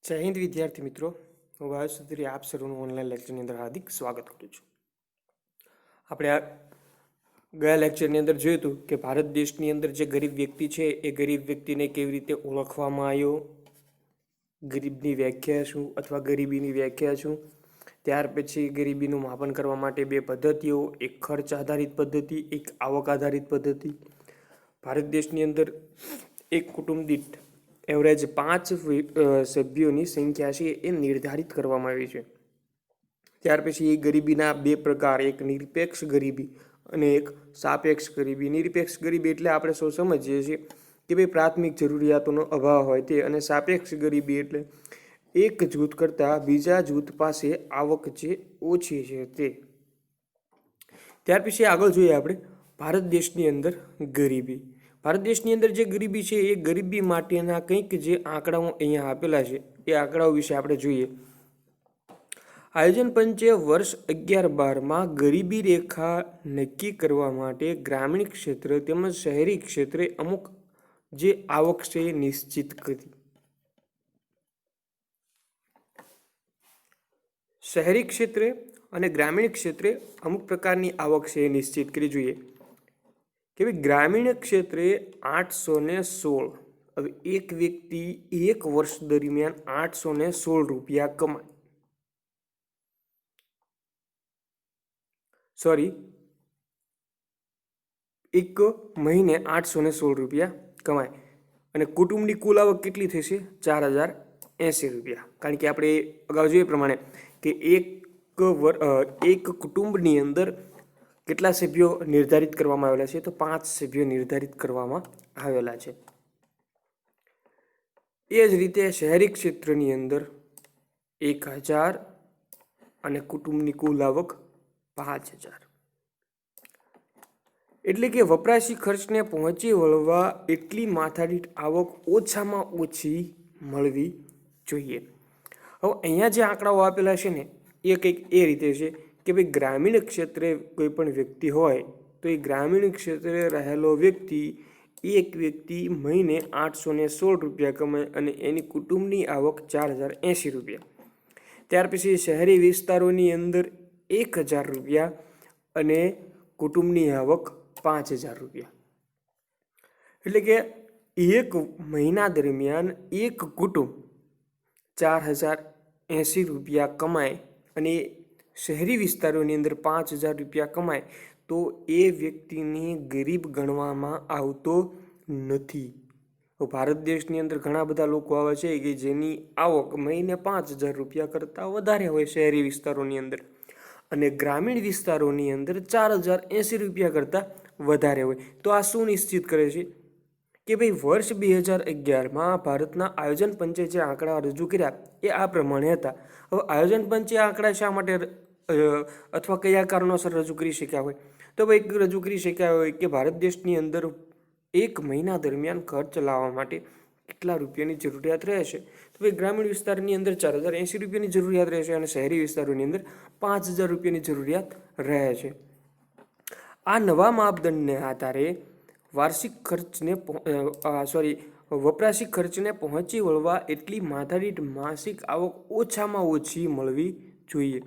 જય હિન્દ વિદ્યાર્થી મિત્રો, હું ભાવેશ ચૌધરી આપ સર્વનું ઓનલાઈન લેક્ચરની અંદર હાર્દિક સ્વાગત કરું છું. આપણે આ ગયા લેક્ચરની અંદર જોયું હતું કે ભારત દેશની અંદર જે ગરીબ વ્યક્તિ છે એ ગરીબ વ્યક્તિને કેવી રીતે ઓળખવામાં આવ્યો, ગરીબની વ્યાખ્યા શું અથવા ગરીબીની વ્યાખ્યા શું. ત્યાર પછી ગરીબીનું માપન કરવા માટે બે પદ્ધતિઓ, એક ખર્ચ આધારિત પદ્ધતિ, એક આવક આધારિત પદ્ધતિ. ભારત દેશની અંદર એક કુટુંબ દીઠ એવરેજ 5 સભ્યોની સંખ્યા છે એ નિર્ધારિત કરવામાં આવી છે. ત્યાર પછી એ ગરીબીના બે પ્રકાર, એક નિરપેક્ષ ગરીબી અને એક સાપેક્ષ ગરીબી. નિરપેક્ષ ગરીબી એટલે આપણે સૌ સમજીએ છીએ કે ભાઈ પ્રાથમિક જરૂરિયાતોનો અભાવ હોય તે, અને સાપેક્ષ ગરીબી એટલે એક જૂથ કરતાં બીજા જૂથ પાસે આવક જે ઓછી છે તે. ત્યાર પછી આગળ જોઈએ આપણે ભારત દેશની અંદર ગરીબી. ભારત દેશની અંદર જે ગરીબી છે એ ગરીબી માટેના કંઈક જે આંકડાઓ અહીંયા આપેલા છે એ આંકડાઓ વિશે આપણે જોઈએ. આયોજન પંચે વર્ષ 11-12માં ગરીબી રેખા નક્કી કરવા માટે ગ્રામીણ ક્ષેત્ર તેમજ શહેરી ક્ષેત્રે અમુક જે આવક છે એ નિશ્ચિત કરી. શહેરી ક્ષેત્રે અને ગ્રામીણ ક્ષેત્રે અમુક પ્રકારની આવક છે એ નિશ્ચિત કરી. જોઈએ કે ભાઈ ગ્રામીણ ક્ષેત્રે 816. હવે એક વ્યક્તિ એક વર્ષ દરમિયાન 816 રૂપિયા કમાય, એક મહિને 816 રૂપિયા કમાય, અને કુટુંબની કુલ આવક કેટલી થશે? 4080 રૂપિયા. કારણ કે આપણે અગાઉ જોયા પ્રમાણે કે એક કુટુંબની અંદર કેટલા સભ્યો નિર્ધારિત કરવામાં આવેલા છે? તો 5 સભ્યો નિર્ધારિત કરવામાં આવેલા છે. એ જ રીતે શહેરી ક્ષેત્રની અંદર 1000 અને કુટુંબની કુલ આવક 5000. એટલે કે વપરાશી ખર્ચને પહોંચી વળવા એટલી માથાદીઠ આવક ઓછામાં ઓછી મળવી જોઈએ. હવે અહીંયા જે આંકડાઓ આપેલા છે ને એ કંઈક એ રીતે છે કે ભાઈ ગ્રામીણ ક્ષેત્રે કોઈ પણ વ્યક્તિ હોય તો એ ગ્રામીણ ક્ષેત્રે રહેલો વ્યક્તિ એક વ્યક્તિ મહિને 816 રૂપિયા કમાય અને એની કુટુંબની આવક 4080 રૂપિયા. ત્યાર પછી શહેરી વિસ્તારોની અંદર 1000 રૂપિયા અને કુટુંબની આવક 5000 રૂપિયા. એટલે કે એક મહિના દરમિયાન એક કુટુંબ 4080 રૂપિયા કમાય અને શહેરી વિસ્તારોની અંદર 5000 રૂપિયા કમાય તો એ વ્યક્તિને ગરીબ ગણવામાં આવતો નથી. ભારત દેશની અંદર ઘણા બધા લોકો આવે છે કે જેની આવક મહિને 5000 રૂપિયા કરતાં વધારે હોય શહેરી વિસ્તારોની અંદર, અને ગ્રામીણ વિસ્તારોની અંદર 4080 રૂપિયા કરતાં વધારે હોય. તો આ શું નિશ્ચિત કરે છે કે ભાઈ વર્ષ 2011માં ભારતના આયોજન પંચે જે આંકડા રજૂ કર્યા એ આ પ્રમાણે હતા. હવે આયોજન પંચે આંકડા શા માટે અથવા કયા કારણોસર રજૂ કરી શક્યા હોય? તો ભાઈ રજૂ કરી શક્યા હોય કે ભારત દેશની અંદર એક મહિના દરમિયાન ઘર ચલાવવા માટે કેટલા રૂપિયાની જરૂરિયાત રહે છે? તો ભાઈ ગ્રામીણ વિસ્તારની અંદર 4080 રૂપિયાની જરૂરિયાત રહે છે અને શહેરી વિસ્તારોની અંદર 5000 રૂપિયાની જરૂરિયાત રહે છે. આ નવા માપદંડને આધારે વાર્ષિક ખર્ચને વપરાશી ખર્ચને પહોંચી વળવા એટલી માથાદીઠ માસિક આવક ઓછામાં ઓછી મળવી જોઈએ.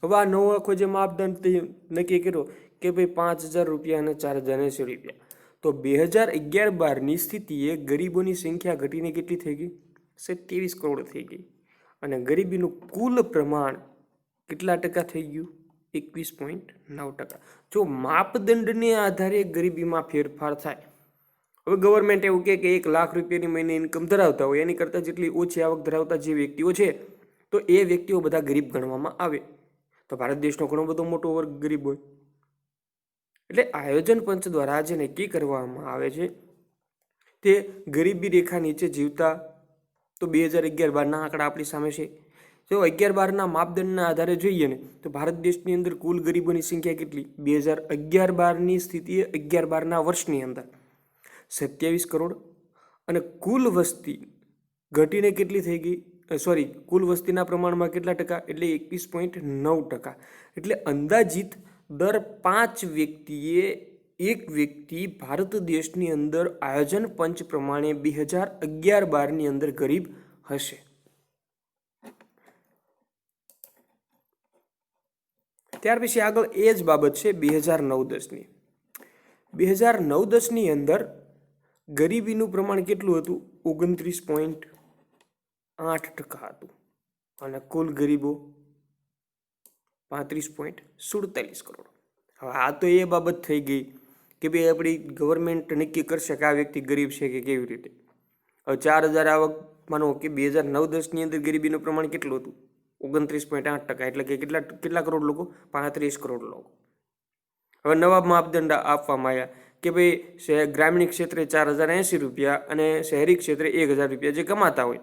હવે આ નવો આખો જે માપદંડ નક્કી કર્યો કે ભાઈ 5000 રૂપિયા અને 4080 રૂપિયા, તો 2011-12ની સ્થિતિએ ગરીબોની સંખ્યા ઘટીને કેટલી થઈ ગઈ? 27 કરોડ થઈ ગઈ, અને ગરીબીનું કુલ પ્રમાણ કેટલા ટકા થઈ ગયું? 21.9%. જો માપદંડને આધારે ગરીબીમાં ફેરફાર થાય, હવે ગવર્મેન્ટ એવું કહે કે 1 લાખ રૂપિયાની મહિને ઇન્કમ ધરાવતા હોય એની કરતાં જેટલી ઓછી આવક ધરાવતા જે વ્યક્તિઓ છે તો એ વ્યક્તિઓ બધા ગરીબ ગણવામાં આવે. તો ભારત દેશનો ઘણો બધો મોટો વર્ગ ગરીબ હોય. એટલે આયોજન પંચ દ્વારા જે નક્કી કરવામાં આવે છે તે ગરીબી રેખા નીચે જીવતા, તો 2011-12ના આંકડા આપણી સામે છે. જો 11-12ના માપદંડના આધારે જોઈએ ને તો ભારત દેશની અંદર કુલ ગરીબોની સંખ્યા કેટલી? 2011-12ની સ્થિતિએ 11-12ના વર્ષની અંદર 27 કરોડ, અને કુલ વસ્તી ઘટીને કેટલી થઈ ગઈ? કુલ વસ્તીના પ્રમાણમાં કેટલા ટકા? એટલે 21.9%. એટલે અંદાજિત દર 5 વ્યક્તિએ એક વ્યક્તિ ભારત દેશની અંદર આયોજન પંચ પ્રમાણે 2011-12ની અંદર ગરીબ હશે. ત્યાર પછી આગળ એ જ બાબત છે 2009-10ની. 2009-10ની અંદર ગરીબીનું પ્રમાણ કેટલું હતું? 29.8% હતું અને કુલ ગરીબો 35.47 કરોડ. હવે આ તો એ બાબત થઈ ગઈ કે ભાઈ આપણી ગવર્મેન્ટ નક્કી કરશે કે આ વ્યક્તિ ગરીબ છે કે કેવી રીતે. હવે 4,000 આવક માનો કે 2009-10ની અંદર ગરીબીનું પ્રમાણ કેટલું હતું? 29.8%. એટલે કે કેટલા કરોડ લોકો? 35 કરોડ લોકો. હવે નવા માપદંડ આપવામાં આવ્યા કે ભાઈ ગ્રામીણ ક્ષેત્રે 4,080 રૂપિયા અને શહેરી ક્ષેત્રે 1,000 રૂપિયા જે કમાતા હોય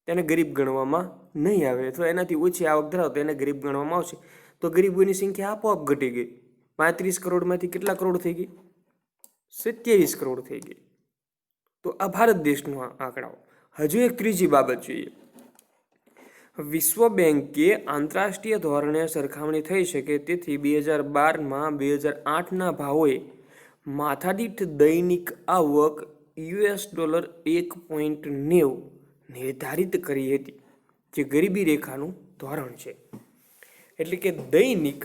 તેને ગરીબ ગણવામાં નહીં આવે, અથવા એનાથી ઓછી આવક ધરાવતો એને ગરીબ ગણવામાં આવશે. તો ગરીબોની સંખ્યા આપોઆપ ઘટી ગઈ. 35 કરોડમાંથી કેટલા કરોડ થઈ ગઈ? 27 કરોડ થઈ ગઈ. તો આ ભારત દેશનો આંકડાઓ. હજુ એક ત્રીજી બાબત જોઈએ. વિશ્વ બેંકે આંતરરાષ્ટ્રીય ધોરણે સરખામણી થઈ શકે તેથી 2012માં 2008ના ભાવોએ માથાદીઠ દૈનિક આવક $1.90 નિર્ધારિત કરી હતી, જે ગરીબી રેખાનું ધોરણ છે. એટલે કે દૈનિક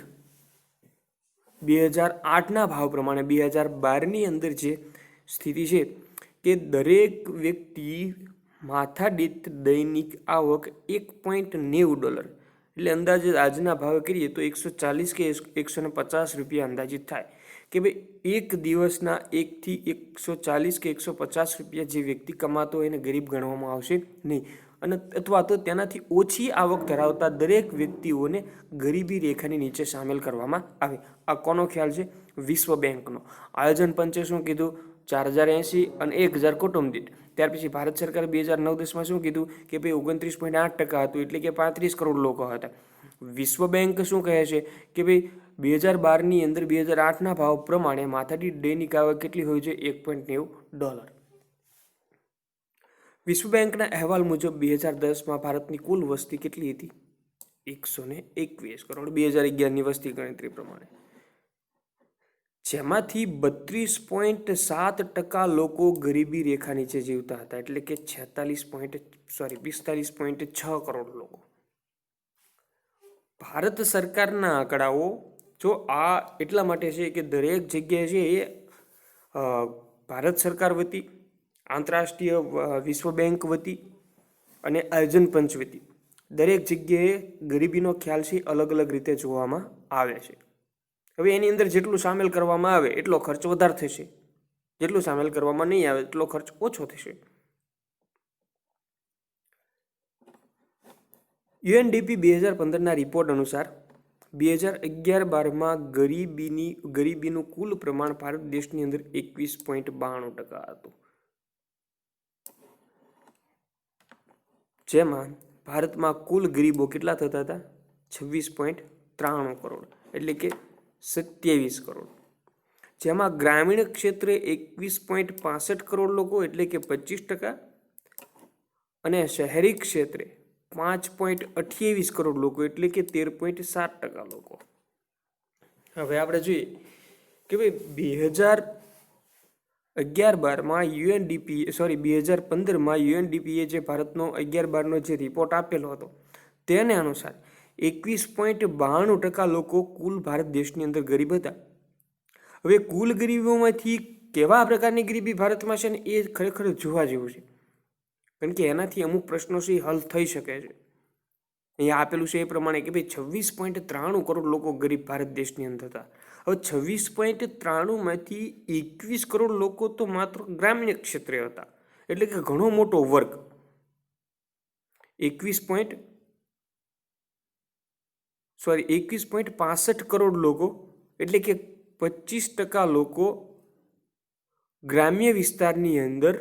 2008ના ભાવ પ્રમાણે 2012ની અંદર જે સ્થિતિ છે કે દરેક વ્યક્તિ માથાદીઠ દૈનિક આવક $1.90 એટલે અંદાજે આજના ભાવે કરીએ તો 140 કે 150 રૂપિયા અંદાજિત થાય કે ભાઈ એક દિવસના 1 થી 140 કે 150 રૂપિયા જે વ્યક્તિ કમાતો હોય એને ગરીબ ગણવામાં આવશે નહીં, અને અથવા તો તેનાથી ઓછી આવક ધરાવતા દરેક વ્યક્તિઓને ગરીબી રેખાની નીચે સામેલ કરવામાં આવે. આ કોનો ખ્યાલ છે? વિશ્વ બેંકનો. આયોજન પંચે શું કીધું? 4,080 અને 1,000 કુટુંબ દીઠ. ત્યાર પછી ભારત સરકારે 2009-10માં શું કીધું કે ભાઈ 29.8% હતું, એટલે કે 35 કરોડ લોકો હતા. વિશ્વ બેંક શું કહે છે કે ભાઈ 2012ની અંદર 2008ના ભાવ પ્રમાણે માથાદીઠ દૈનિક આવક કેટલી હોય છે? $1.90. વિશ્વ બેંકના અહેવાલ મુજબ 2010માં ભારતની કુલ વસ્તી કેટલી હતી? 121 કરોડ 2011ની વસ્તી ગણતરી પ્રમાણે, જેમાંથી 32.7% લોકો ગરીબી રેખા નીચે જીવતા હતા, એટલે કે 45.6 કરોડ લોકો. ભારત સરકારના આંકડાઓ જો આ એટલા માટે છે કે દરેક જગ્યાએ છે એ ભારત સરકાર વતી, આંતરરાષ્ટ્રીય વિશ્વ બેંક વતી અને આયોજન પંચ વતી દરેક જગ્યાએ ગરીબીનો ખ્યાલ છે અલગ અલગ રીતે જોવામાં આવે છે. હવે એની અંદર જેટલું સામેલ કરવામાં આવે એટલો ખર્ચ વધારે થશે, જેટલું સામેલ કરવામાં નહીં આવે એટલો ખર્ચ ઓછો થશે. યુએનડીપી 2015ના રિપોર્ટ અનુસાર 2011-12માં ગરીબીનું કુલ પ્રમાણ ભારત દેશની અંદર 21.92% હતું, જેમાં ભારતમાં કુલ ગરીબો કેટલા થતા હતા? 26.93 કરોડ એટલે કે 27 કરોડ, જેમાં ગ્રામીણ ક્ષેત્રે 21.65 કરોડ લોકો એટલે કે 25%, અને શહેરી ક્ષેત્રે 5.28 કરોડ લોકો એટલે કે 13.7% લોકો. હવે આપણે જોઈએ કે ભાઈ 2011-12માં 2015માં યુએનડીપીએ જે ભારતનો 11-12નો જે રિપોર્ટ આપેલો હતો તેને અનુસાર 21.92% લોકો કુલ ભારત દેશની અંદર ગરીબ હતા. હવે કુલ ગરીબોમાંથી કેવા પ્રકારની ગરીબી ભારતમાં છે ને એ ખરેખર જોવા જેવું છે, કારણ કે એનાથી અમુક પ્રશ્નો છે હલ થઈ શકે છે. અહીંયા આપેલું છે એ પ્રમાણે કે ભાઈ 26.93 કરોડ લોકો ગરીબ ભારત દેશની અંદર હતા. હવે 26.93માંથી 21 કરોડ લોકો તો માત્ર ગ્રામીણ ક્ષેત્રે હતા, એટલે કે ઘણો મોટો વર્ગ. 21.65 કરોડ લોકો એટલે કે 25% લોકો ગ્રામ્ય વિસ્તારની અંદર,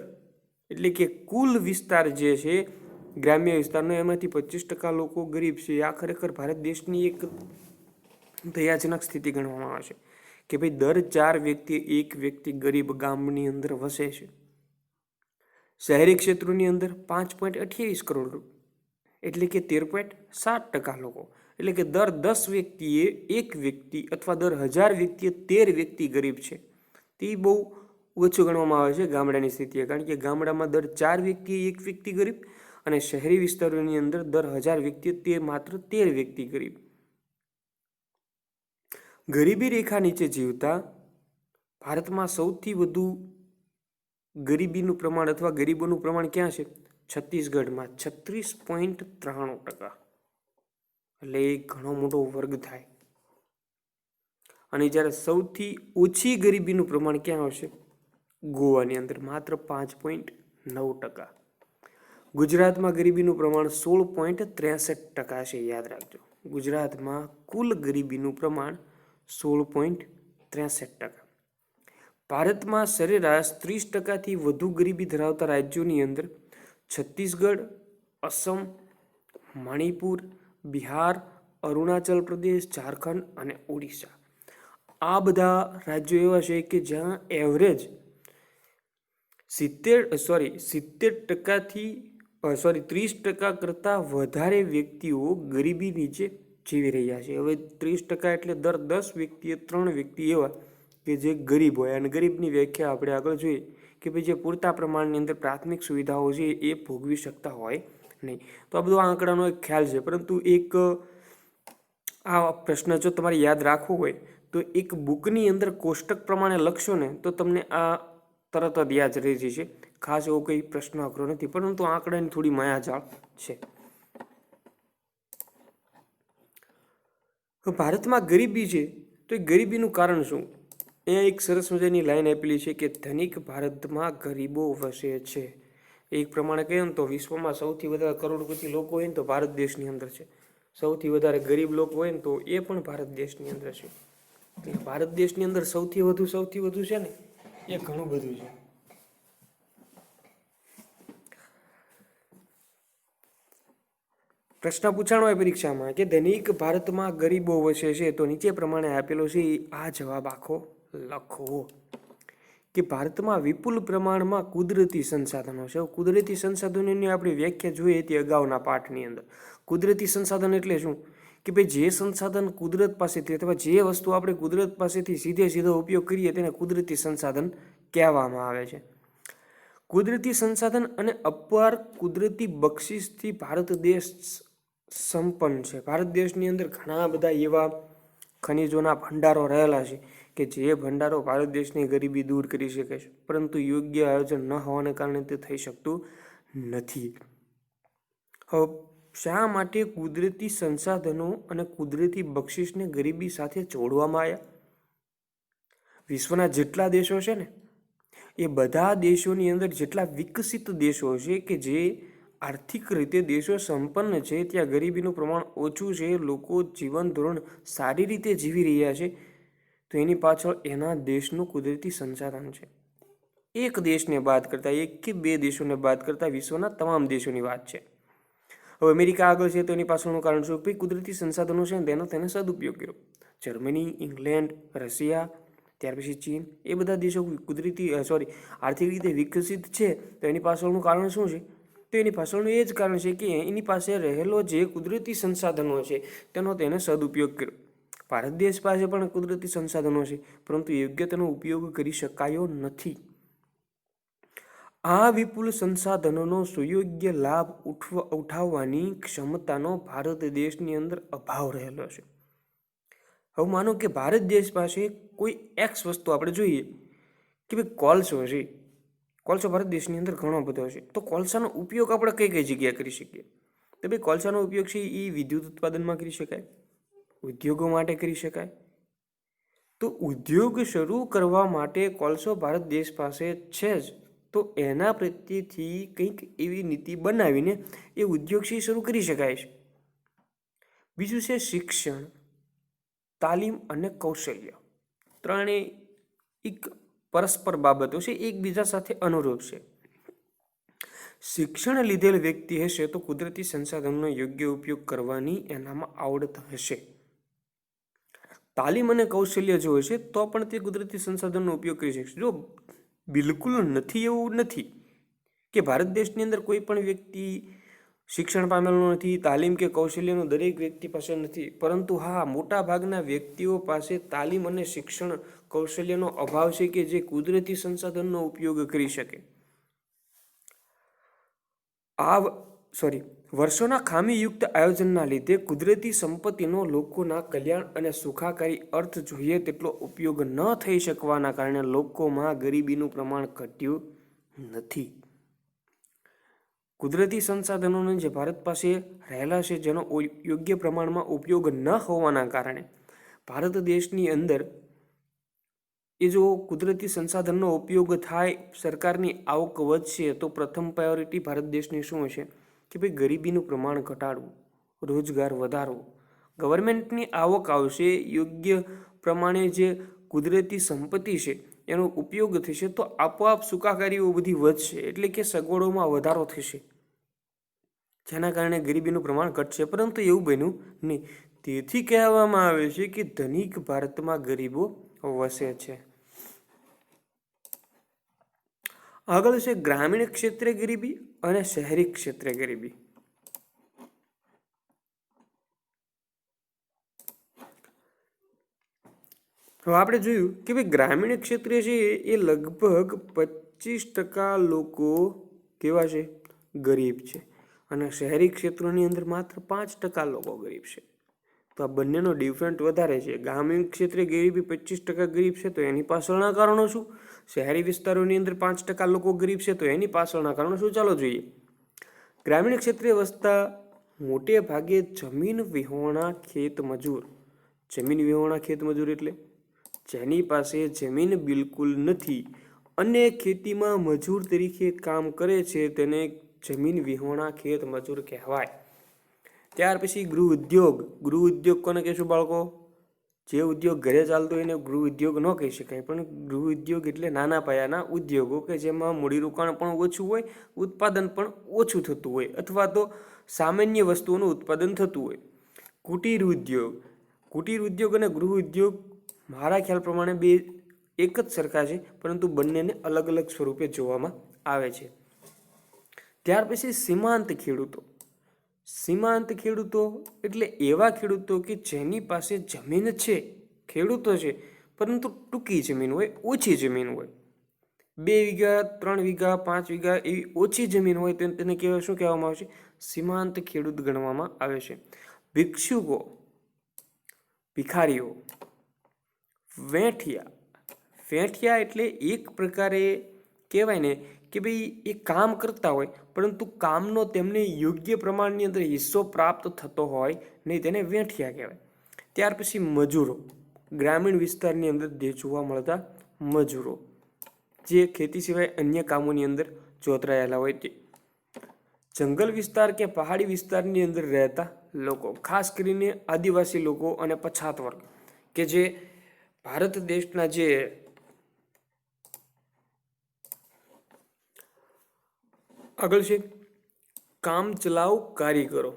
એટલે કે કુલ વિસ્તાર જે છે ગ્રામ્ય વિસ્તારનો એમાંથી 25% લોકો ગરીબ છે. આ ખરેખર ભારત દેશની એક દયાજનક સ્થિતિ ગણવામાં આવે છે કે ભાઈ દર 4 વ્યક્તિ એક વ્યક્તિ ગરીબ ગામની અંદર વસે છે. શહેરી ક્ષેત્રોની અંદર 5.28 કરોડ એટલે કે 13.7% લોકો, એટલે કે દર 10 વ્યક્તિએ એક વ્યક્તિ અથવા દર 1000 વ્યક્તિએ 13 વ્યક્તિ ગરીબ છે. તે બહુ ઓછું ગણવામાં આવે છે ગામડાની સ્થિતિએ, કારણ કે ગામડામાં દર 4 વ્યક્તિએ એક વ્યક્તિ ગરીબ, અને શહેરી વિસ્તારોની અંદર દર 1000 વ્યક્તિએ તે માત્ર 13 વ્યક્તિ ગરીબ. ગરીબી રેખા નીચે જીવતા ભારતમાં સૌથી વધુ ગરીબીનું પ્રમાણ અથવા ગરીબોનું પ્રમાણ ક્યાં છે? છત્તીસગઢમાં 36.93%. એટલે એ ઘણો મોટો વર્ગ થાય. અને જ્યારે સૌથી ઓછી ગરીબીનું પ્રમાણ ક્યાં આવશે? ગોવાની અંદર માત્ર 5.9%. ગુજરાતમાં ગરીબીનું પ્રમાણ 16.63% છે. યાદ રાખજો, ગુજરાતમાં કુલ ગરીબીનું પ્રમાણ 16.63%. ભારતમાં સરેરાશ 30%થી વધુ ગરીબી ધરાવતા રાજ્યોની અંદર છત્તીસગઢ, અસમ, મણિપુર, બિહાર, અરુણાચલ પ્રદેશ, ઝારખંડ અને ઓડિશા. આ બધા રાજ્યો એવા છે કે જ્યાં એવરેજ 30% કરતાં વધારે વ્યક્તિઓ ગરીબી નીચે જીવી રહ્યા છે. હવે 30% એટલે દર 10 વ્યક્તિએ 3 વ્યક્તિ એવા કે જે ગરીબ હોય. અને ગરીબની વ્યાખ્યા આપણે આગળ જોઈએ કે ભાઈ જે પૂરતા પ્રમાણની અંદર પ્રાથમિક સુવિધાઓ છે એ ભોગવી શકતા હોય નહીં. તો આ બધો આંકડાનો એક ખ્યાલ છે. પરંતુ એક આ પ્રશ્ન જો તમારે યાદ રાખવો હોય તો એક બુકની અંદર કોષ્ટક પ્રમાણે લખશો ને તો તમને આ તરત જ યાદ રહી જશે. ખાસ એવો કંઈ પ્રશ્ન અઘરો નથી, પરંતુ આંકડાની થોડી માયાજાળ છે. ભારતમાં ગરીબી છે તો એ ગરીબીનું કારણ શું? અહીંયા એક સરસ મજાની લાઈન આપેલી છે કે ધનિક ભારતમાં ગરીબો વસે છે. એક પ્રમાણે કહીએ ને તો વિશ્વમાં સૌથી વધારે કરોડપતિ લોકો હોય ને તો ભારત દેશની અંદર છે. સૌથી વધારે ગરીબ લોકો હોય ને તો એ પણ ભારત દેશની અંદર છે. એટલે ભારત દેશની અંદર સૌથી વધુ છે ને એ ઘણું બધું છે. પ્રશ્ન પૂછાણો હોય પરીક્ષામાં કે ધનિક ભારતમાં ગરીબો વસે છે તો નીચે પ્રમાણે આપેલો છે આ જવાબ આખો લખો. કે ભારતમાં વિપુલ પ્રમાણમાં કુદરતી સંસાધનો છે. કુદરતી સંસાધનોની આપણે વ્યાખ્યા જોઈએ હતી અગાઉના પાઠની અંદર. કુદરતી સંસાધન એટલે શું? કે ભાઈ જે સંસાધન કુદરત પાસેથી અથવા જે વસ્તુ આપણે કુદરત પાસેથી સીધો ઉપયોગ કરીએ તેને કુદરતી સંસાધન કહેવામાં આવે છે. કુદરતી સંસાધન અને અપાર કુદરતી બક્ષિસથી ભારત દેશ સંપન્ન છે. ભારત દેશની અંદર ઘણા બધા એવા ખનિજોના ભંડારો રહેલા છે કે જે ભંડારો ભારત દેશની ગરીબી દૂર કરી શકે છે, પરંતુ યોગ્ય આયોજન ન હોવાને કારણે તે થઈ શકતું નથી. હવે શા માટે કુદરતી સંસાધનો અને કુદરતી બક્ષિસને ગરીબી સાથે જોડવામાં આવ્યા? વિશ્વના જેટલા દેશો છે ને એ બધા દેશોની અંદર જેટલા વિકસિત દેશો છે કે જે આર્થિક રીતે દેશો સંપન્ન છે ત્યાં ગરીબીનું પ્રમાણ ઓછું છે, લોકો જીવન ધોરણ સારી રીતે જીવી રહ્યા છે, તો એની પાછળ એના દેશનું કુદરતી સંસાધન છે. એક દેશને બાદ કરતાં, એક કે બે દેશોને બાદ કરતાં વિશ્વના તમામ દેશોની વાત છે. હવે અમેરિકા આગળ છે તો એની પાછળનું કારણ શું? ભાઈ કુદરતી સંસાધનો છે ને તેને સદુપયોગ કર્યો. જર્મની, ઇંગ્લેન્ડ, રશિયા, ત્યાર પછી ચીન, એ બધા દેશો આર્થિક રીતે વિકસિત છે તો એની પાછળનું કારણ શું છે? તો એની પાછળનું એ જ કારણ છે કે એની પાસે રહેલો જે કુદરતી સંસાધનો છે તેને સદુપયોગ કર્યો. ભારત દેશ પાસે પણ કુદરતી સંસાધનો છે, પરંતુ યોગ્ય તેનો ઉપયોગ કરી શકાયો નથી. આ વિપુલ સંસાધનોનો સુયોગ્ય લાભ ઉઠાવવાની ક્ષમતાનો ભારત દેશની અંદર અભાવ રહેલો છે. હવે માનો કે ભારત દેશ પાસે કોઈ એક્સ વસ્તુ આપણે જોઈએ કે ભાઈ કોલસો છે. કોલસો ભારત દેશની અંદર ઘણો બધો છે, તો કોલસાનો ઉપયોગ આપણે કઈ જગ્યાએ કરી શકીએ? તો ભાઈ કોલસાનો ઉપયોગ છે એ વિદ્યુત ઉત્પાદનમાં કરી શકાય, ઉદ્યોગો માટે કરી શકાય. તો ઉદ્યોગ શરૂ કરવા માટે કોલસો ભારત દેશ પાસે છે જ, તો એના પ્રત્યેથી કંઈક એવી નીતિ બનાવીને એ ઉદ્યોગ છે શરૂ કરી શકાય છે. બીજું છે શિક્ષણ, તાલીમ અને કૌશલ્ય. ત્રણેય એક પરસ્પર બાબતો છે, એકબીજા સાથે અનુરૂપ છે. શિક્ષણ લીધેલ વ્યક્તિ હશે તો કુદરતી સંસાધનનો યોગ્ય ઉપયોગ કરવાની એનામાં આવડત હશે. તાલીમ અને કૌશલ્ય જો હશે તો પણ તે કુદરતી સંસાધનનો ઉપયોગ કરી શકશે. જો બિલકુલ નથી એવું નથી કે ભારત દેશની અંદર કોઈ પણ વ્યક્તિ શિક્ષણ પામેલો નથી, તાલીમ કે કૌશલ્યનો દરેક વ્યક્તિ પાસે નથી, પરંતુ હા મોટા ભાગના વ્યક્તિઓ પાસે તાલીમ અને શિક્ષણ કૌશલ્યનો અભાવ છે કે જે કુદરતી સંસાધનનો ઉપયોગ કરી શકે. આ સોરી વર્ષોના ખામીયુક્ત આયોજનના લીધે કુદરતી સંપત્તિનો લોકોના કલ્યાણ અને સુખાકારી અર્થ જોઈએ તેટલો ઉપયોગ ન થઈ શકવાના કારણે લોકોમાં ગરીબીનું પ્રમાણ ઘટ્યું નથી. કુદરતી સંસાધનોને જે ભારત પાસે રહેલા છે જેનો યોગ્ય પ્રમાણમાં ઉપયોગ ન હોવાના કારણે ભારત દેશની અંદર એ જો કુદરતી સંસાધનનો ઉપયોગ થાય, સરકારની આવક વધશે, તો પ્રથમ પ્રાયોરિટી ભારત દેશની શું હશે કે ભાઈ ગરીબીનું પ્રમાણ ઘટાડવું, રોજગાર વધારવો. ગવર્મેન્ટની આવક આવશે, યોગ્ય પ્રમાણે જે કુદરતી સંપત્તિ છે એનો ઉપયોગ થશે તો આપોઆપ સુખાકારીઓ બધી વધશે, એટલે કે સગવડોમાં વધારો થશે, જેના કારણે ગરીબીનું પ્રમાણ ઘટશે. પરંતુ એવું બન્યું નહીં. તેથી કહેવામાં આવે છે કે ધનિક ભારતમાં ગરીબો વસે છે. આગળ છે ગ્રામીણ ક્ષેત્રે ગરીબી અને શહેરી ક્ષેત્રે ગરીબી. તો આપણે જોયું કે ભાઈ ગ્રામીણ ક્ષેત્રે છે એ લગભગ 25% લોકો કેવા છે, ગરીબ છે, અને શહેરી ક્ષેત્રોની અંદર માત્ર 5% લોકો ગરીબ છે. તો આ બંનેનો ડિફરન્ટ વધારે છે. ગ્રામીણ ક્ષેત્રે ગરીબી 25% ગરીબ છે, તો એની પાછળના કારણો શું? શહેરી વિસ્તારોની અંદર 5% લોકો ગરીબ છે, તો એની પાછળના કારણો શું? ચાલો જોઈએ. ગ્રામીણ ક્ષેત્રે વસતા મોટે ભાગે જમીન વિહોણા ખેત મજૂર. જમીન વિહોણા ખેત મજૂર એટલે જેની પાસે જમીન બિલકુલ નથી અને ખેતીમાં મજૂર તરીકે કામ કરે છે તેને જમીન વિહોણા ખેત મજૂર કહેવાય. ત્યાર પછી ગૃહ ઉદ્યોગ. ગૃહ ઉદ્યોગ કોને કહેશું બાળકો? જે ઉદ્યોગ ઘરે ચાલતો હોય એને ગૃહ ઉદ્યોગ ન કહી શકાય, પણ ગૃહ ઉદ્યોગ એટલે નાના પાયાના ઉદ્યોગો કે જેમાં મૂડીરોકાણ પણ ઓછું હોય, ઉત્પાદન પણ ઓછું થતું હોય, અથવા તો સામાન્ય વસ્તુઓનું ઉત્પાદન થતું હોય. કુટીર ઉદ્યોગ. કુટીર ઉદ્યોગ અને ગૃહ ઉદ્યોગ મારા ખ્યાલ પ્રમાણે બે એક જ સરખા છે, પરંતુ બંનેને અલગ અલગ સ્વરૂપે જોવામાં આવે છે. ત્યાર પછી સીમાંત ખેડૂતો. સીમાંત ખેડૂતો એટલે એવા ખેડૂતો કે જેની પાસે જમીન છે, ખેડૂતો છે, પરંતુ ટૂંકી જમીન હોય, ઓછી જમીન હોય, 2 વીઘા 3 વીઘા 5 વીઘા એવી ઓછી જમીન હોય તેને શું કહેવામાં આવે છે? સીમાંત ખેડૂત ગણવામાં આવે છે. ભિક્ષુકો, ભિખારીઓ. વેઠિયા. વેઠિયા એટલે એક પ્રકારે કહેવાય ને કે ભાઈ એ કામ કરતા હોય પરંતુ કામનો તેમને યોગ્ય પ્રમાણની અંદર હિસ્સો પ્રાપ્ત થતો હોય નહીં, તેને વેઠિયા કહેવાય. ત્યાર પછી મજૂરો. ગ્રામીણ વિસ્તારની અંદર જોવા મળતા મજૂરો જે ખેતી સિવાય અન્ય કામોની અંદર જોતરાયેલા હોય તે. જંગલ વિસ્તાર કે પહાડી વિસ્તારની અંદર રહેતા લોકો, ખાસ કરીને આદિવાસી લોકો અને પછાત વર્ગ કે જે ભારત દેશના જે આગળ છે કામ ચલાઉ કારીગરો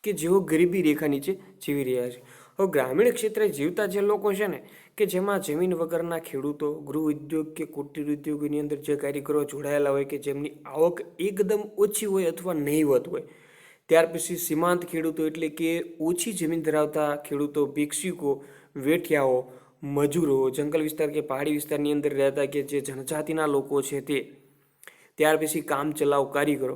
કે જેઓ ગરીબી રેખા નીચે જીવી રહ્યા છે. હવે ગ્રામીણ ક્ષેત્રે જીવતા જે લોકો છે ને કે જેમાં જમીન વગરના ખેડૂતો, ગૃહ ઉદ્યોગ કે કુટીર ઉદ્યોગોની અંદર જે કારીગરો જોડાયેલા હોય કે જેમની આવક એકદમ ઓછી હોય અથવા નહીવત હોય. ત્યાર પછી સીમાંત ખેડૂતો એટલે કે ઓછી જમીન ધરાવતા ખેડૂતો, ભિક્ષુકો, વેઠિયાઓ, મજૂરો, જંગલ વિસ્તાર કે પહાડી વિસ્તારની અંદર રહેતા કે જે જનજાતિના લોકો છે તે. ત્યાર પછી કામ ચલાઉ કારીગરો.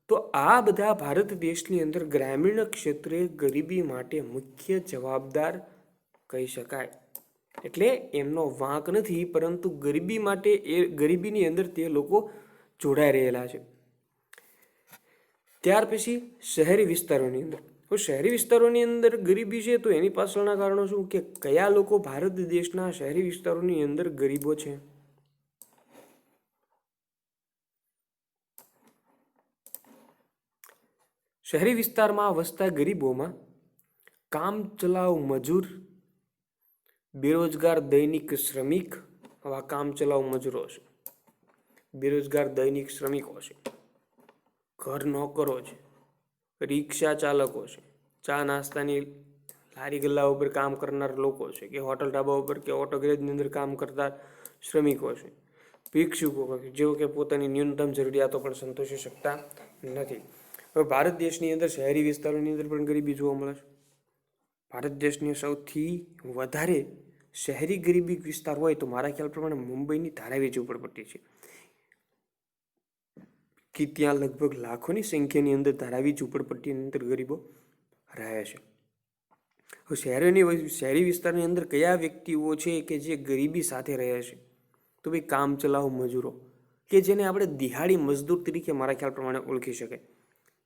તો આ બધા ભારત દેશની અંદર ગ્રામીણ ક્ષેત્રે ગરીબી માટે મુખ્ય જવાબદાર કહી શકાય. એટલે એમનો વાંક નથી, પરંતુ ગરીબી માટે ગરીબીની અંદર તે લોકો જોડાઈ રહેલા છે. ત્યાર પછી શહેરી વિસ્તારોની અંદર. તો શહેરી વિસ્તારોની અંદર ગરીબી છે તો એની પાછળના કારણો શું કે કયા લોકો ભારત દેશના શહેરી વિસ્તારોની અંદર ગરીબો છે? શહેરી વિસ્તારમાં વસતા ગરીબોમાં કામ ચલાઉ મજૂર, બેરોજગાર દૈનિક શ્રમિક, આવા કામ ચલાઉ મજૂરો છે, બેરોજગાર દૈનિક શ્રમિકો છે, ઘર નોકરો છે, રિક્ષા ચાલકો છે, ચા નાસ્તાની લારી ગલ્લા ઉપર કામ કરનાર લોકો છે, કે હોટલ ઢાબા ઉપર કે ઓટો ગેરેજની અંદર કામ કરતા શ્રમિકો છે, ભિક્ષુકો જેઓ કે પોતાની ન્યૂનતમ જરૂરિયાતો પણ સંતોષી શકતા નથી. હવે ભારત દેશની અંદર શહેરી વિસ્તારોની અંદર પણ ગરીબી જોવા મળે છે. ભારત દેશની સૌથી વધારે શહેરી ગરીબી વિસ્તાર હોય તો મારા ખ્યાલ પ્રમાણે મુંબઈની ધારાવી ઝૂંપડપટ્ટી છે. કે ત્યાં લગભગ લાખોની સંખ્યાની અંદર ધારાવી ઝૂંપડપટ્ટીની અંદર ગરીબો રહ્યા છે. શહેરી વિસ્તારની અંદર કયા વ્યક્તિઓ છે કે જે ગરીબી સાથે રહે છે? તો ભાઈ કામ ચલાવ મજૂરો, કે જેને આપણે દિહાડી મજદૂર તરીકે મારા ખ્યાલ પ્રમાણે ઓળખી શકાય.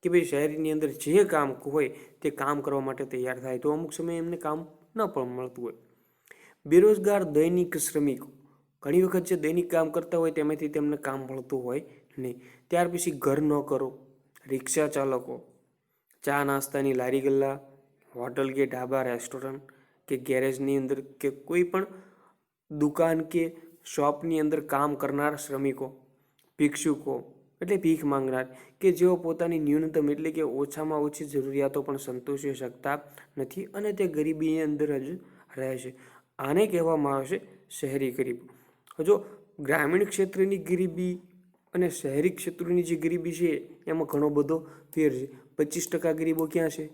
કે ભાઈ શહેરની અંદર જે કામ હોય તે કામ કરવા માટે તૈયાર થાય તો અમુક સમયે એમને કામ ન પણ મળતું હોય. બેરોજગાર દૈનિક શ્રમિકો, ઘણી વખત જે દૈનિક કામ કરતા હોય તેમાંથી તેમને કામ મળતું હોય નહીં. ત્યાર પછી ઘર નોકરો, રિક્ષા ચાલકો, ચા નાસ્તાની લારી ગલ્લા, હોટલ કે ઢાબા, રેસ્ટોરન્ટ કે ગેરેજની અંદર કે કોઈ પણ દુકાન કે શોપની અંદર કામ કરનાર શ્રમિકો, ભિક્ષુકો એટલે ભીખ માંગનાર કે જેઓ પોતાની ન્યૂનતમ એટલે કે ઓછામાં ઓછી જરૂરિયાતો પણ સંતોષી શકતા નથી અને તે ગરીબીની અંદર જ રહે છે. આને કહેવામાં આવે છે શહેરી ગરીબી. જો ગ્રામીણ ક્ષેત્રની ગરીબી અને શહેરી ક્ષેત્રની જે ગરીબી છે એમાં ઘણો બધો ફેર છે. 25% ગરીબો ક્યાં છે?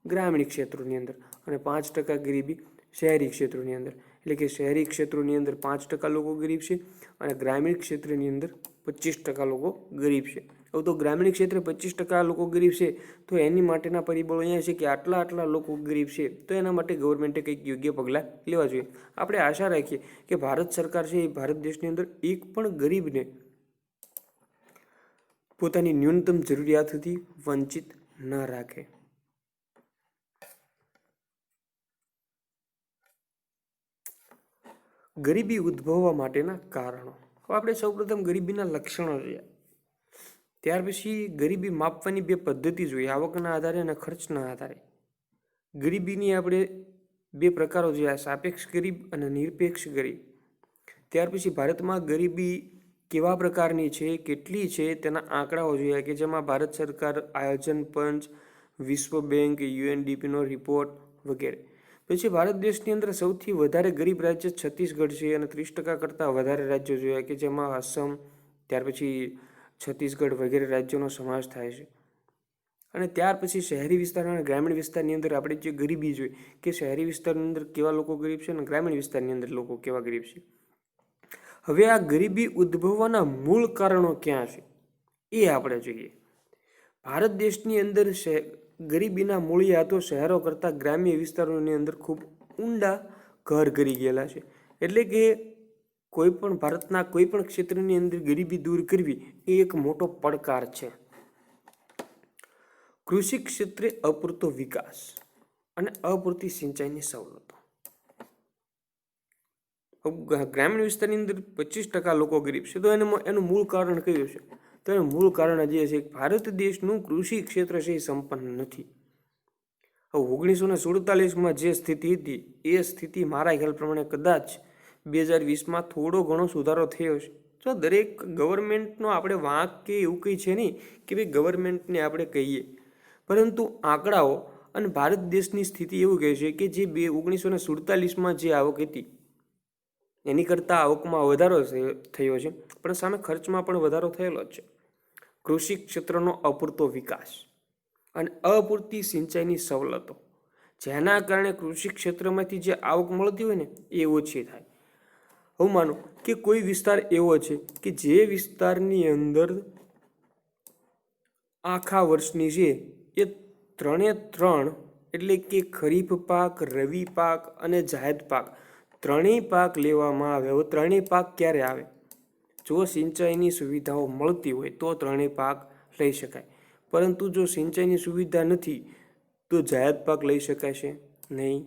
ગ્રામીણ ક્ષેત્રોની અંદર, અને 5% ગરીબી શહેરી ક્ષેત્રોની અંદર. એટલે કે શહેરી ક્ષેત્રોની અંદર 5% લોકો ગરીબ છે અને ગ્રામીણ ક્ષેત્રની અંદર 25% લોકો ગરીબ છે. હવે તો ગ્રામીણ ક્ષેત્રે 25% લોકો ગરીબ છે તો એની માટેના પરિબળો અહીંયા છે કે આટલા લોકો ગરીબ છે તો એના માટે ગવર્મેન્ટે કંઈક યોગ્ય પગલાં લેવા જોઈએ. આપણે આશા રાખીએ કે ભારત સરકાર છે એ ભારત દેશની અંદર એક પણ ગરીબને પોતાની ન્યૂનતમ જરૂરિયાતથી વંચિત ન રાખે. ગરીબી ઉદ્ભવવા માટેના કારણો. હવે આપણે સૌપ્રથમ ગરીબીના લક્ષણો જોઈએ, ત્યાર પછી ગરીબી માપવાની બે પદ્ધતિ જોઈએ, આવકના આધારે અને ખર્ચના આધારે. ગરીબીની આપણે બે પ્રકારો જોયા, સાપેક્ષ ગરીબ અને નિરપેક્ષ ગરીબ. ત્યાર પછી ભારતમાં ગરીબી કેવા પ્રકારની છે, કેટલી છે તેના આંકડાઓ જોયા કે જેમાં ભારત સરકાર, આયોજન પંચ, વિશ્વ બેંક, UNDPનો રિપોર્ટ વગેરે. પછી ભારત દેશની અંદર સૌથી વધારે ગરીબ રાજ્ય છત્તીસગઢ છે અને 30% કરતાં વધારે રાજ્યો જોયા કે જેમાં આસામ, ત્યાર પછી છત્તીસગઢ વગેરે રાજ્યોનો સમાવેશ થાય છે. અને ત્યાર પછી શહેરી વિસ્તાર અને ગ્રામીણ વિસ્તારની અંદર આપણે જે ગરીબી જોઈએ કે શહેરી વિસ્તારની અંદર કેવા લોકો ગરીબ છે અને ગ્રામીણ વિસ્તારની અંદર લોકો કેવા ગરીબ છે. હવે આ ગરીબી ઉદ્ભવવાના મૂળ કારણો ક્યાં છે એ આપણે જોઈએ. ભારત દેશની અંદર ગરીબીના મૂળિયા તો શહેરો કરતાં ગ્રામ્ય વિસ્તારોની અંદર ખૂબ ઊંડા ઘર કરી ગયેલા છે. એટલે કે કોઈ પણ ભારતના કોઈ પણ ક્ષેત્રની અંદર ગરીબી દૂર કરવી એ એક મોટો પડકાર છે. કૃષિ ક્ષેત્રે અપૂરતો વિકાસ અને અપૂરતી સિંચાઈની સવલતો. ગ્રામીણ વિસ્તારની અંદર 25% લોકો ગરીબ છે તો એનું મૂળ કારણ કયું છે? તો એનું મૂળ કારણ જે છે ભારત દેશનું કૃષિ ક્ષેત્ર છે એ સંપન્ન નથી. 1947માં જે સ્થિતિ હતી એ સ્થિતિ મારા ખ્યાલ પ્રમાણે કદાચ 2020માં થોડો ઘણો સુધારો થયો છે. તો દરેક ગવર્મેન્ટનો આપણે વાંક કે એવું કંઈ છે નહીં કે ભાઈ ગવર્મેન્ટને આપણે કહીએ, પરંતુ આંકડાઓ અને ભારત દેશની સ્થિતિ એવું કહે છે કે જે 1947માં જે આવક હતી એની કરતાં આવકમાં વધારો થયો છે, પણ સામે ખર્ચમાં પણ વધારો થયેલો જ છે. કૃષિ ક્ષેત્રનો અપૂરતો વિકાસ અને અપૂરતી સિંચાઈની સવલતો, જેના કારણે કૃષિ ક્ષેત્રમાંથી જે આવક મળતી હોય ને એ ઓછી થાય. હું માનું કે કોઈ વિસ્તાર એવો છે કે જે વિસ્તારની અંદર આખા વર્ષની છે એ 3 એટલે કે ખરીફ પાક, રવિ પાક અને જાયદ પાક ત્રણેય પાક લેવામાં આવે. હવે ત્રણેય પાક ક્યારે આવે? જો સિંચાઈની સુવિધાઓ મળતી હોય તો ત્રણેય પાક લઈ શકાય, પરંતુ જો સિંચાઈની સુવિધા નથી તો જાયદ પાક લઈ શકાય છે નહીં,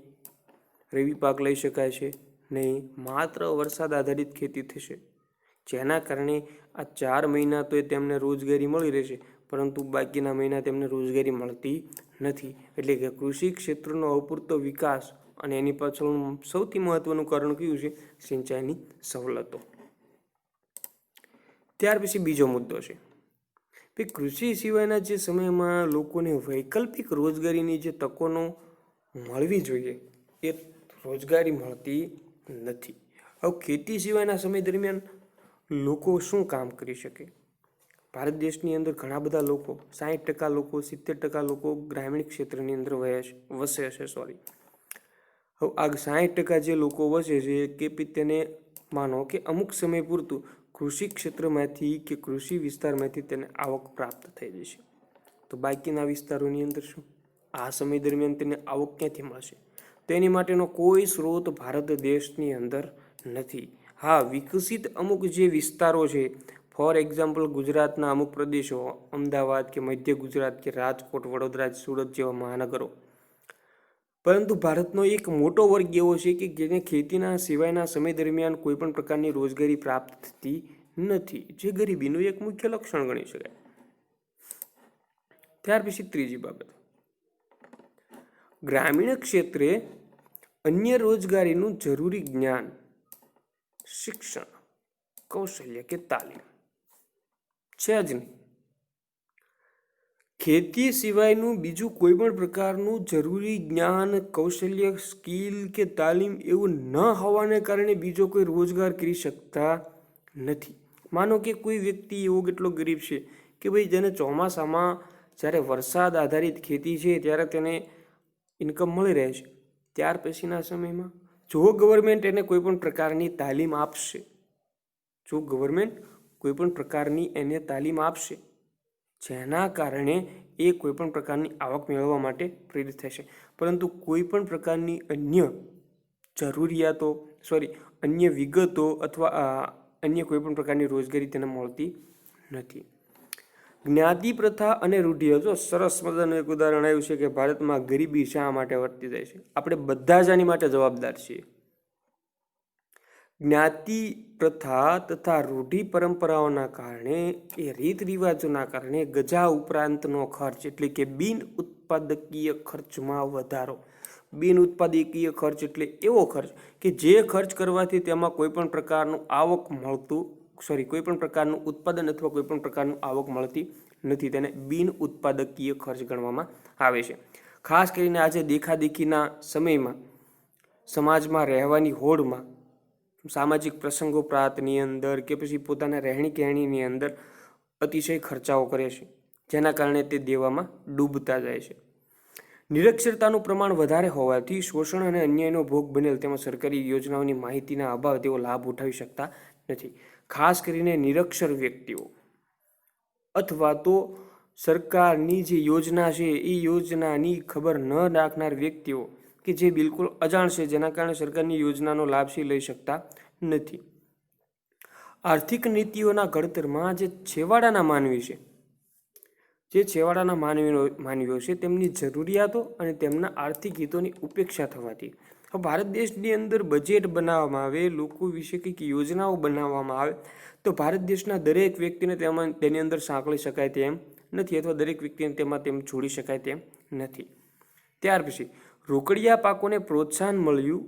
રવિ પાક લઈ શકાય છે નહીં, માત્ર વરસાદ આધારિત ખેતી થશે. જેના કારણે આ 4 મહિના તો તેમને રોજગારી મળી રહેશે, પરંતુ બાકીના મહિના તેમને રોજગારી મળતી નથી. એટલે કે કૃષિ ક્ષેત્રનો અપૂરતો વિકાસ અને એની પાછળનું સૌથી મહત્વનું કારણ કયું છે? સિંચાઈની સવલતો. ત્યાર પછી બીજો મુદ્દો છે ભાઈ કૃષિ સિવાયના જે સમયમાં લોકોને વૈકલ્પિક રોજગારીની જે તકોનો મળવી જોઈએ એ રોજગારી મળતી નથી. હવે ખેતી સિવાયના સમય દરમિયાન લોકો શું કામ કરી શકે? ભારત દેશની અંદર ઘણા બધા લોકો, 60% લોકો, 70% લોકો ગ્રામીણ ક્ષેત્રની અંદર વસે છે. હવે આ 60% જે લોકો વસે છે કે તેને માનો કે અમુક સમય પૂરતું કૃષિ ક્ષેત્રમાંથી કે કૃષિ વિસ્તારમાંથી તેને આવક પ્રાપ્ત થઈ જશે. તો બાકીના વિસ્તારોની અંદર શું આ સમય દરમિયાન તેને આવક ક્યાંથી મળશે? તેની માટેનો કોઈ સ્ત્રોત ભારત દેશની અંદર નથી. હા, વિકસિત અમુક જે વિસ્તારો છે, ફોર એક્ઝામ્પલ ગુજરાતના અમુક પ્રદેશો, અમદાવાદ કે મધ્ય ગુજરાત કે રાજકોટ, વડોદરા, સુરત જેવા મહાનગરો, પરંતુ ભારતનો એક મોટો વર્ગ એવો છે કે જેને ખેતીના સિવાયના સમય દરમિયાન કોઈ પણ પ્રકારની રોજગારી પ્રાપ્ત થતી નથી, જે ગરીબીનું એક મુખ્ય લક્ષણ ગણી શકાય. ત્યાર પછી ત્રીજી બાબત, ગ્રામીણ ક્ષેત્રે અન્ય રોજગારીનું જરૂરી જ્ઞાન, શિક્ષણ, કૌશલ્ય કે તાલીમ છે જ નહીં. ખેતી સિવાયનું બીજું કોઈ પણ પ્રકારનું જરૂરી જ્ઞાન, કૌશલ્ય, સ્કિલ કે તાલીમ એવું ન હોવાને કારણે બીજો કોઈ રોજગાર કરી શકતા નથી. માનો કે કોઈ વ્યક્તિ એવો કેટલો ગરીબ છે કે ભાઈ જેને ચોમાસામાં જ્યારે વરસાદ આધારિત ખેતી છે ત્યારે તેને ઇન્કમ મળી રહે છે, ત્યાર પછીના સમયમાં જો ગવર્મેન્ટ એને કોઈ પણ પ્રકારની તાલીમ આપશે, જો ગવર્મેન્ટ કોઈ પણ પ્રકારની એને તાલીમ આપશે જેના કારણે એ કોઈ પણ પ્રકારની આવક મેળવવા માટે પ્રેરિત થશે, પરંતુ કોઈ પણ પ્રકારની અન્ય જરૂરિયાતો અન્ય વિગતો અથવા અન્ય કોઈ પણ પ્રકારની રોજગારી તેને મળતી નથી. જ્ઞાતિ પ્રથા અને રૂઢિઓ, જો સરસ મજાનું એક ઉદાહરણ આવ્યું છે કે ભારતમાં ગરીબી શા માટે વધતી જાય છે. આપણે બધા જ આની માટે જવાબદાર છીએ. જ્ઞાતિ પ્રથા તથા રૂઢિ પરંપરાઓના કારણે, એ રીત રિવાજોના કારણે ગજા ઉપરાંતનો ખર્ચ એટલે કે બિન ઉત્પાદકીય ખર્ચમાં વધારો. બિન ઉત્પાદકીય ખર્ચ એટલે એવો ખર્ચ કે જે ખર્ચ કરવાથી તેમાં કોઈ પણ પ્રકારનું આવક મળતું કોઈ પણ પ્રકારનું ઉત્પાદન અથવા કોઈ પણ પ્રકારનું આવક મળતી નથી, તેને બિન ઉત્પાદકીય ખર્ચ ગણવામાં આવે છે. ખાસ કરીને આજે દેખાદેખીના સમયમાં સમાજમાં રહેવાની હોડમાં, સામાજિક પ્રસંગો પ્રાતની અંદર કે પછી પોતાના રહેણી કહેણીની અંદર અતિશય ખર્ચાઓ કરે છે, જેના કારણે તે દેવામાં ડૂબતા જાય છે. નિરક્ષરતાનું પ્રમાણ વધારે હોવાથી શોષણ અને અન્યાયનો ભોગ બનેલ તેમજ સરકારી યોજનાઓની માહિતીના અભાવ તેઓ લાભ ઉઠાવી શકતા નથી. ખાસ કરીને નિરક્ષર વ્યક્તિઓ અથવા તો સરકારની જે યોજના છે એ યોજનાની ખબર ન રાખનાર વ્યક્તિઓ કે જે બિલકુલ અજાણ છે, જેના કારણે સરકારની યોજનાનો લાભ લઈ શકતા નથી. આર્થિક નીતિઓના ઘડતરમાં જે છેવાડાના માનવી છે તેમની જરૂરિયાતો અને તેમના આર્થિક હિતોની ઉપેક્ષા થવાથી ભારત દેશની અંદર બજેટ બનાવવામાં આવે, લોકો વિશે કંઈક યોજનાઓ બનાવવામાં આવે તો ભારત દેશના દરેક વ્યક્તિને તેની અંદર સાંકળી શકાય તેમ નથી, અથવા દરેક વ્યક્તિને તેમ છોડી શકાય તેમ નથી. ત્યાર પછી રોકડિયા પાકોને પ્રોત્સાહન મળ્યું,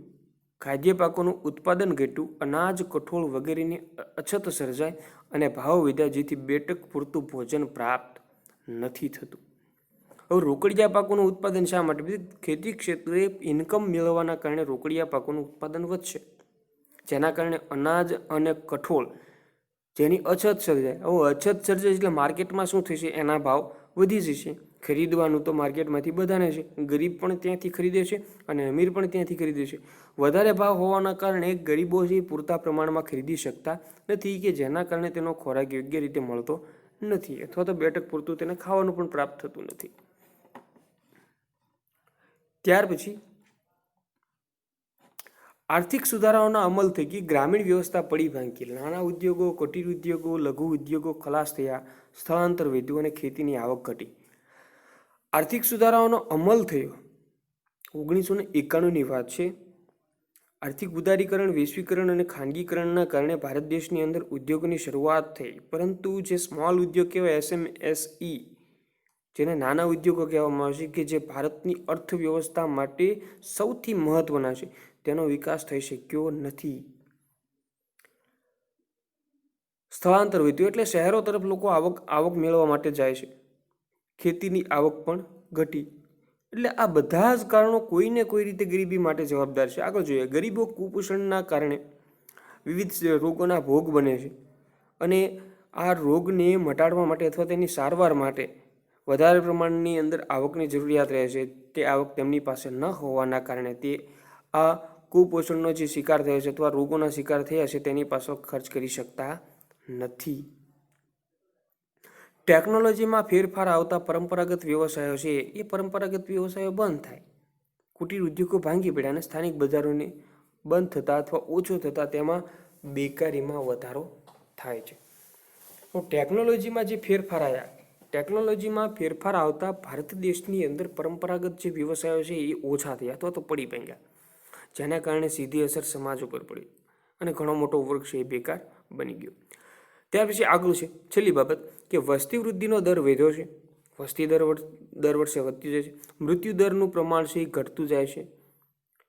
ખાદ્ય પાકોનું ઉત્પાદન ઘટ્યું, અનાજ, કઠોળ વગેરેની અછત સર્જાય અને ભાવ વધ્યા, જેથી બેટક પૂરતું ભોજન પ્રાપ્ત નથી થતું. હવે રોકડિયા પાકોનું ઉત્પાદન શા માટે? ખેતી ક્ષેત્રે ઇન્કમ મેળવવાના કારણે રોકડિયા પાકોનું ઉત્પાદન વધશે, જેના કારણે અનાજ અને કઠોળ જેની અછત સર્જાય. હવે અછત સર્જાય એટલે માર્કેટમાં શું થશે? એના ભાવ વધી જશે. ખરીદવાનું તો માર્કેટમાંથી બધાને છે, ગરીબ પણ ત્યાંથી ખરીદે છે અને અમીર પણ ત્યાંથી ખરીદે છે. વધારે ભાવ હોવાના કારણે ગરીબો છે પૂરતા પ્રમાણમાં ખરીદી શકતા નથી, કે જેના કારણે તેનો ખોરાક યોગ્ય રીતે મળતો નથી, અથવા તો બેટક પૂરતું તેને ખાવાનું પણ પ્રાપ્ત થતું નથી. ત્યાર પછી આર્થિક સુધારાઓના અમલ થકી ગ્રામીણ વ્યવસ્થા પડી ભાંગી, નાના ઉદ્યોગો, કુટીર ઉદ્યોગો, લઘુ ઉદ્યોગો ખલાસ થયા, સ્થળાંતર વધ્યું અને ખેતીની આવક ઘટી. આર્થિક સુધારાઓનો અમલ થયો 1991ની વાત છે. આર્થિક ઉદારીકરણ, વૈશ્વિકરણ અને ખાનગીકરણના કારણે ભારત દેશની અંદર ઉદ્યોગોની શરૂઆત થઈ, પરંતુ જે સ્મોલ ઉદ્યોગ કહેવાય, SMSE, જેને નાના ઉદ્યોગો કહેવામાં આવે છે, કે જે ભારતની અર્થવ્યવસ્થા માટે સૌથી મહત્વના છે, તેનો વિકાસ થઈ શક્યો નથી. સ્થળાંતર વધ્યું એટલે શહેરો તરફ લોકો આવક મેળવવા માટે જાય છે, ખેતીની આવક પણ ઘટી. એટલે આ બધા જ કારણો કોઈને કોઈ રીતે ગરીબી માટે જવાબદાર છે. આગળ જોઈએ, ગરીબો કુપોષણના કારણે વિવિધ રોગોના ભોગ બને છે અને આ રોગને મટાડવા માટે અથવા તેની સારવાર માટે વધારે પ્રમાણની અંદર આવકની જરૂરિયાત રહે છે. તે આવક તેમની પાસે ન હોવાના કારણે તે આ કુપોષણનો જે શિકાર થયો છે અથવા રોગોના શિકાર થયા છે તેની પાછળ ખર્ચ કરી શકતા નથી. ટેકનોલોજીમાં ફેરફાર આવતા પરંપરાગત વ્યવસાયો છે એ પરંપરાગત વ્યવસાયો બંધ થાય, કુટીર ઉદ્યોગો ભાંગી પડ્યા અને સ્થાનિક બજારોને બંધ થતાં અથવા ઓછો થતાં તેમાં બેકારીમાં વધારો થાય છે. તો ટેકનોલોજીમાં જે ફેરફાર આવ્યા, ટેકનોલોજીમાં ફેરફાર આવતા ભારત દેશની અંદર પરંપરાગત જે વ્યવસાયો છે એ ઓછા થયા અથવા તો પડી ભાંગ્યા, જેના કારણે સીધી અસર સમાજ ઉપર પડી અને ઘણો મોટો વર્ગ છે એ બેકાર બની ગયો. ત્યાર પછી આગળ છે છેલ્લી બાબત કે વસ્તી વૃદ્ધિનો દર વધ્યો છે. વસ્તી દર વર્ષે વધતી જાય છે. મૃત્યુ દરનું પ્રમાણ છે એ ઘટતું જાય છે.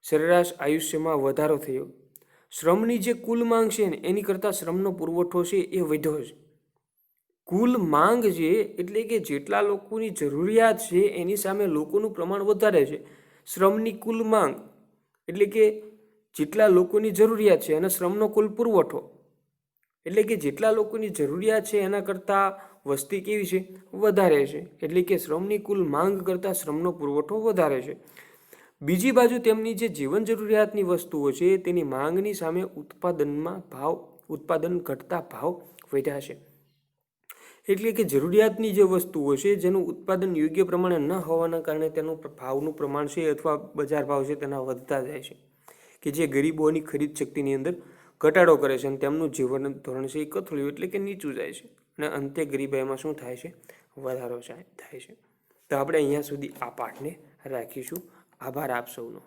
સરેરાશ આયુષ્યમાં વધારો થયો. શ્રમની જે કુલ માંગ છે ને એની કરતાં શ્રમનો પુરવઠો છે એ વધ્યો છે. કુલ માંગ છે એટલે કે જેટલા લોકોની જરૂરિયાત છે એની સામે લોકોનું પ્રમાણ વધારે છે. શ્રમની કુલ માંગ એટલે કે જેટલા લોકોની જરૂરિયાત છે અને શ્રમનો કુલ પુરવઠો એટલે કે જેટલા લોકોની જરૂરિયાત છે એના કરતાં વસ્તી કેવી છે? વધારે છે. એટલે કે શ્રમની કુલ માંગ કરતાં શ્રમનો પુરવઠો વધારે છે. બીજી બાજુ તેમની જે જીવન જરૂરિયાતની વસ્તુઓ છે તેની માંગની સામે ઉત્પાદન ઘટતા ભાવ વધ્યા છે. એટલે કે જરૂરિયાતની જે વસ્તુઓ છે જેનું ઉત્પાદન યોગ્ય પ્રમાણે ન હોવાના કારણે તેનું ભાવનું પ્રમાણ છે અથવા બજાર ભાવ છે તેના વધતા જાય છે, કે જે ગરીબોની ખરીદ શક્તિની અંદર ઘટાડો કરે છે અને તેમનું જીવન ધોરણ છે એ કથળ્યું એટલે કે નીચું જાય છે અને અંતે ગરીબાઈમાં શું થાય છે? વધારો થાય છે. તો આપણે અહીંયા સુધી આ પાઠને રાખીશું. આભાર આપ સૌનો.